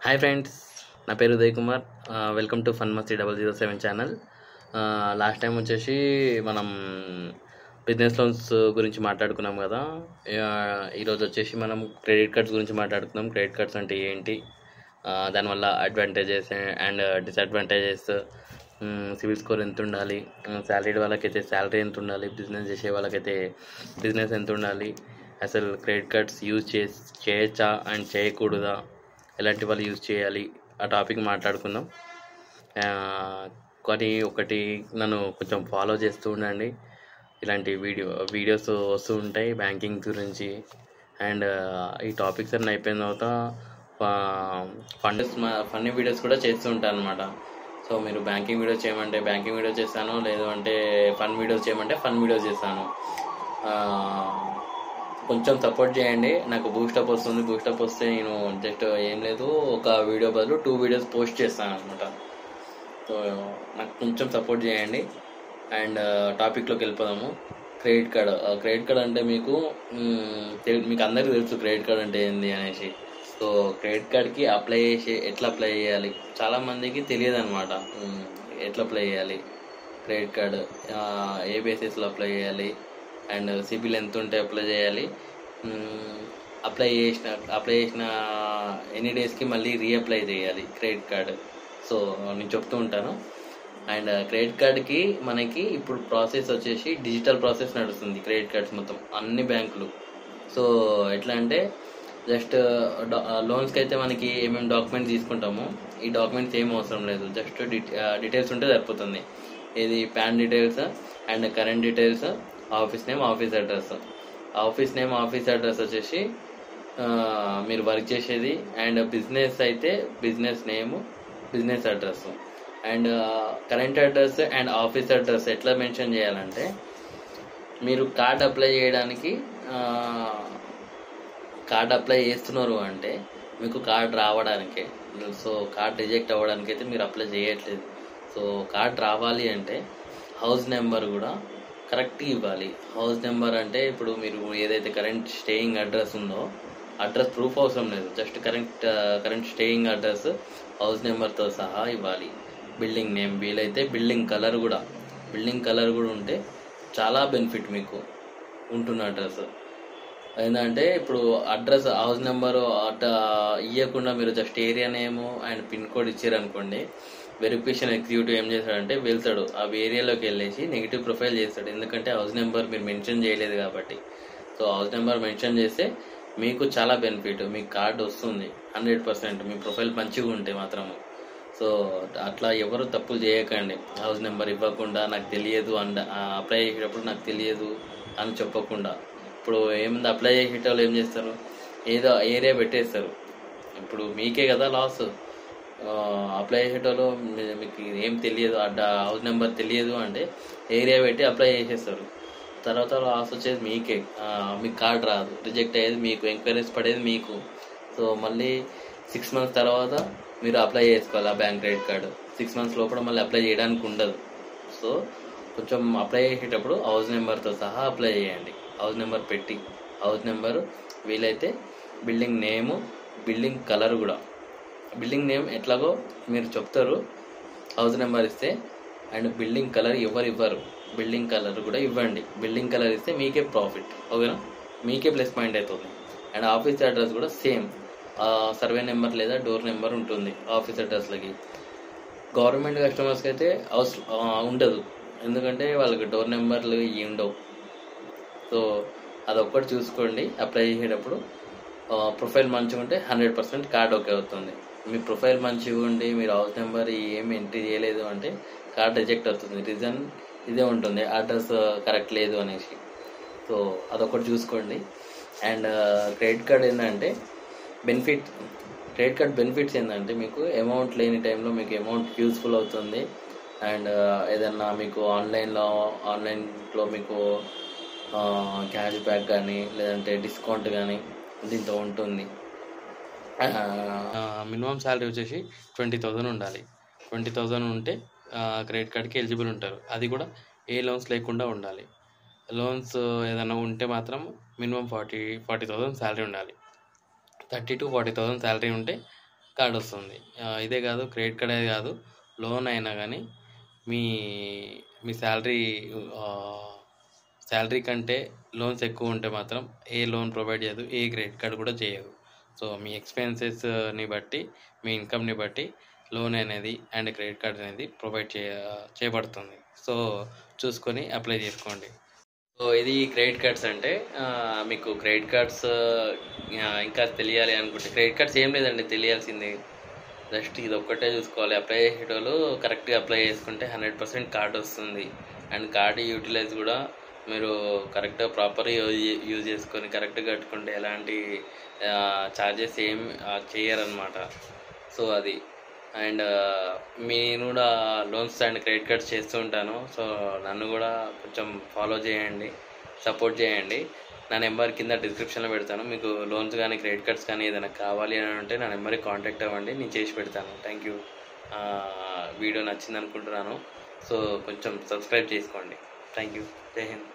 Hi friends, నా పేరు Uday Kumar. Welcome to Funmasti 007 channel. Last time వచ్చేసి మనం బిజినెస్ లోన్స్ గురించి మాట్లాడుకున్నాం కదా. ఈరోజు వచ్చేసి మనం క్రెడిట్ కార్డ్స్ గురించి మాట్లాడుకున్నాం. క్రెడిట్ కార్డ్స్ అంటే ఏంటి, దానివల్ల advantages and disadvantages, civil score ఎంత ఉండాలి, శాలరీడ్ వాళ్ళకైతే శాలరీ ఎంత ఉండాలి, బిజినెస్ చేసే వాళ్ళకైతే బిజినెస్ ఎంత ఉండాలి, అసలు క్రెడిట్ కార్డ్స్ యూజ్ చేయొచ్చా అండ్ చేయకూడదా, ఎలాంటి వాళ్ళు యూజ్ చేయాలి, ఆ టాపిక్ మాట్లాడుకుందాం. కానీ ఒకటి నన్ను కొంచెం ఫాలో చేస్తూ ఉండండి. ఇలాంటి వీడియోస్ వస్తూ ఉంటాయి బ్యాంకింగ్ గురించి. అండ్ ఈ టాపిక్స్ అన్నీ అయిపోయిన తర్వాత ఫన్నీ వీడియోస్ కూడా చేస్తూ ఉంటాను అనమాట. సో మీరు బ్యాంకింగ్ వీడియో చేయమంటే బ్యాంకింగ్ వీడియో చేస్తాను, లేదు అంటే ఫన్ వీడియోస్ చేయమంటే ఫన్ వీడియోస్ చేస్తాను. కొంచెం సపోర్ట్ చేయండి, నాకు బూస్టప్ వస్తుంది. బూస్టప్ వస్తే నేను జస్ట్ ఏం లేదు, ఒక వీడియో బదులు 2 వీడియోస్ పోస్ట్ చేస్తాను అనమాట. సో నాకు కొంచెం సపోర్ట్ చేయండి. అండ్ టాపిక్లోకి వెళ్ళిపోదాము. క్రెడిట్ కార్డ్ అంటే మీకు అందరికీ తెలుసు క్రెడిట్ కార్డ్ అంటే ఏంది అనేసి. సో క్రెడిట్ కార్డ్కి ఎట్లా అప్లై చేయాలి చాలామందికి తెలియదు అనమాట. ఎట్లా అప్లై చేయాలి క్రెడిట్ కార్డ్, ఏ బేసిస్లో అప్లై చేయాలి, అండ్ సిబిల్ ఎంత ఉంటే అప్లై చేయాలి, అప్లై చేసిన ఎన్ని డేస్కి మళ్ళీ రీఅప్లై చేయాలి క్రెడిట్ కార్డ్. సో నేను చెప్తూ ఉంటాను. అండ్ క్రెడిట్ కార్డ్కి మనకి ఇప్పుడు ప్రాసెస్ వచ్చేసి డిజిటల్ ప్రాసెస్ నడుస్తుంది క్రెడిట్ కార్డ్స్ మొత్తం అన్ని బ్యాంకులు. సో ఎట్లా అంటే జస్ట్ లోన్స్కి అయితే మనకి ఏమేమి డాక్యుమెంట్స్ తీసుకుంటామో ఈ డాక్యుమెంట్స్ ఏం అవసరం లేదు, జస్ట్ డీటెయిల్స్ ఉంటే సరిపోతుంది. ఇది pan details and current details, office name, office address వచ్చేసి మీరు వర్క్ చేసేది, అండ్ బిజినెస్ అయితే business name, business address. And current address and office address ఎట్లా మెన్షన్ చేయాలంటే, మీరు కార్డ్ అప్లై చేయడానికి కార్డ్ అప్లై చేస్తున్నారు అంటే మీకు కార్డ్ రావడానికే. సో కార్డ్ రిజెక్ట్ అవ్వడానికి అయితే మీరు అప్లై చేయట్లేదు. సో కార్డ్ రావాలి అంటే హౌస్ నెంబర్ కూడా కరెక్ట్గా ఇవ్వాలి. హౌస్ నెంబర్ అంటే ఇప్పుడు మీరు ఏదైతే కరెంట్ స్టేయింగ్ అడ్రస్ ఉందో అడ్రస్ ప్రూఫ్ అవసరం లేదు, just current staying address house నెంబర్తో సహా ఇవ్వాలి. బిల్డింగ్ నేమ్, వీలైతే బిల్డింగ్ కలర్ కూడా ఉంటే చాలా బెనిఫిట్ మీకు ఉంటున్న అడ్రస్. ఏంటంటే ఇప్పుడు అడ్రస్ హౌస్ నెంబరు ఇవ్వకుండా మీరు just area name and pin code ఇచ్చారనుకోండి, వెరిఫికేషన్ ఎగ్జిక్యూటివ్ ఏం చేస్తాడంటే వెళ్తాడు, ఆ ఏరియాలోకి వెళ్ళేసి నెగిటివ్ ప్రొఫైల్ చేస్తాడు. ఎందుకంటే హౌస్ నెంబర్ మీరు మెన్షన్ చేయలేదు కాబట్టి. సో హౌస్ నెంబర్ మెన్షన్ చేస్తే మీకు చాలా బెనిఫిట్, మీకు కార్డు వస్తుంది 100%, మీ ప్రొఫైల్ మంచిగా ఉంటే మాత్రము. సో అట్లా ఎవరు తప్పులు చేయకండి. హౌస్ నెంబర్ ఇవ్వకుండా నాకు తెలియదు అండ్ అప్లై చేసేటప్పుడు నాకు తెలియదు అని చెప్పకుండా. ఇప్పుడు ఏముంది, అప్లై చేసేటప్పుడు ఏం చేస్తారు, ఏదో ఏరియా పెట్టేస్తారు. ఇప్పుడు మీకే కదా లాస్. అప్లై చేసేటోళ్ళు మీకు ఏం తెలియదు, హౌస్ నెంబర్ తెలియదు అంటే ఏరియా పెట్టి అప్లై చేసేస్తారు. తర్వాత లాస్ వచ్చేది మీకే, మీకు కార్డ్ రాదు, రిజెక్ట్ అయ్యేది మీకు, ఎంక్వైరీస్ పడేది మీకు. సో మళ్ళీ 6 months తర్వాత మీరు అప్లై చేసుకోవాలి ఆ బ్యాంక్ క్రెడిట్ కార్డు. 6 months లోపల మళ్ళీ అప్లై చేయడానికి ఉండదు. సో కొంచెం అప్లై చేసేటప్పుడు హౌస్ నెంబర్తో సహా అప్లై చేయండి. హౌస్ నెంబర్ పెట్టి, హౌస్ నెంబరు వీలైతే బిల్డింగ్ నేము, బిల్డింగ్ కలర్ కూడా. బిల్డింగ్ నేమ్ ఎట్లాగో మీరు చెప్తారు హౌస్ నెంబర్ ఇస్తే, అండ్ బిల్డింగ్ కలర్ ఇవ్వరు, బిల్డింగ్ కలర్ కూడా ఇవ్వండి. బిల్డింగ్ కలర్ ఇస్తే మీకే ప్రాఫిట్, ఓకేనా, మీకే ప్లస్ పాయింట్ అవుతుంది. అండ్ ఆఫీస్ అడ్రస్ కూడా సేమ్, సర్వే నెంబర్ లేదా డోర్ నెంబర్ ఉంటుంది ఆఫీస్ అడ్రస్లకి. గవర్నమెంట్ కస్టమర్స్కి అయితే ఉండదు, ఎందుకంటే వాళ్ళకి డోర్ నెంబర్లు ఉండవు. సో అదొక్కటి చూసుకోండి అప్లై చేసేటప్పుడు. ప్రొఫైల్ మంచిగా ఉంటే 100% కార్డ్ ఓకే అవుతుంది. మీ ప్రొఫైల్ మంచిగా ఉండి మీరు హౌస్ నెంబర్ ఏమి ఎంట్రీ చేయలేదు అంటే కార్డ్ రిజెక్ట్ అవుతుంది. రీజన్ ఇదే ఉంటుంది, అడ్రస్ కరెక్ట్ లేదు అనేసి. సో అదొకటి చూసుకోండి. అండ్ క్రెడిట్ కార్డ్ ఏంటంటే క్రెడిట్ కార్డ్ బెనిఫిట్స్ ఏంటంటే మీకు అమౌంట్ లేని టైంలో మీకు అమౌంట్ యూస్ఫుల్ అవుతుంది. అండ్ ఏదన్నా మీకు ఆన్లైన్లో మీకు క్యాష్ బ్యాక్ కానీ లేదంటే డిస్కౌంట్ కానీ దీంతో ఉంటుంది. మినిమం శాలరీ వచ్చేసి 20,000 ఉండాలి. 20,000 ఉంటే క్రెడిట్ కార్డ్కి ఎలిజిబుల్ ఉంటారు. అది కూడా ఏ లోన్స్ లేకుండా ఉండాలి. లోన్స్ ఏదైనా ఉంటే మాత్రం మినిమం 40,000 శాలరీ ఉండాలి. 30,000 to 40,000 శాలరీ ఉంటే కార్డ్ వస్తుంది. ఇదే కాదు, క్రెడిట్ కార్డ్ అనే కాదు, లోన్ అయినా కానీ మీ మీ శాలరీ కంటే లోన్స్ ఎక్కువ ఉంటే మాత్రం ఏ లోన్ ప్రొవైడ్ చేయదు, ఏ క్రెడిట్ కార్డ్ కూడా చేయదు. సో మీ ఎక్స్పెన్సెస్ని బట్టి, మీ ఇన్కమ్ని బట్టి లోన్ అనేది అండ్ క్రెడిట్ కార్డ్ అనేది ప్రొవైడ్ చేయబడుతుంది. సో చూసుకొని అప్లై చేసుకోండి. సో ఇది క్రెడిట్ కార్డ్స్ అంటే మీకు క్రెడిట్ కార్డ్స్ ఇంకా తెలియాలి అనుకుంటే, క్రెడిట్ కార్డ్స్ ఏం లేదండి తెలియాల్సింది, జస్ట్ ఇది ఒక్కటే చూసుకోవాలి. అప్లై చేసేటోళ్ళు కరెక్ట్గా అప్లై చేసుకుంటే 100% కార్డ్ వస్తుంది. అండ్ కార్డ్ యూటిలైజ్ కూడా మీరు కరెక్ట్గా ప్రాపర్గా యూజ్ చేసుకొని కరెక్ట్గా కట్టుకుంటే ఎలాంటి ఛార్జెస్ ఏం చేయరనమాట. సో అది. అండ్ నేను కూడా లోన్స్ అండ్ క్రెడిట్ కార్డ్స్ చేస్తూ ఉంటాను. సో నన్ను కూడా కొంచెం ఫాలో చేయండి, సపోర్ట్ చేయండి. నా నెంబర్ కింద డిస్క్రిప్షన్లో పెడతాను. మీకు లోన్స్ కానీ క్రెడిట్ కార్డ్స్ కానీ ఏదైనా కావాలి అని అంటే నా నెంబర్కి కాంటాక్ట్ అవ్వండి, నేను చేసి పెడతాను. Thank you. వీడియో నచ్చింది అనుకుంటున్నాను. సో కొంచెం సబ్స్క్రైబ్ చేసుకోండి. Thank you. జై హింద్.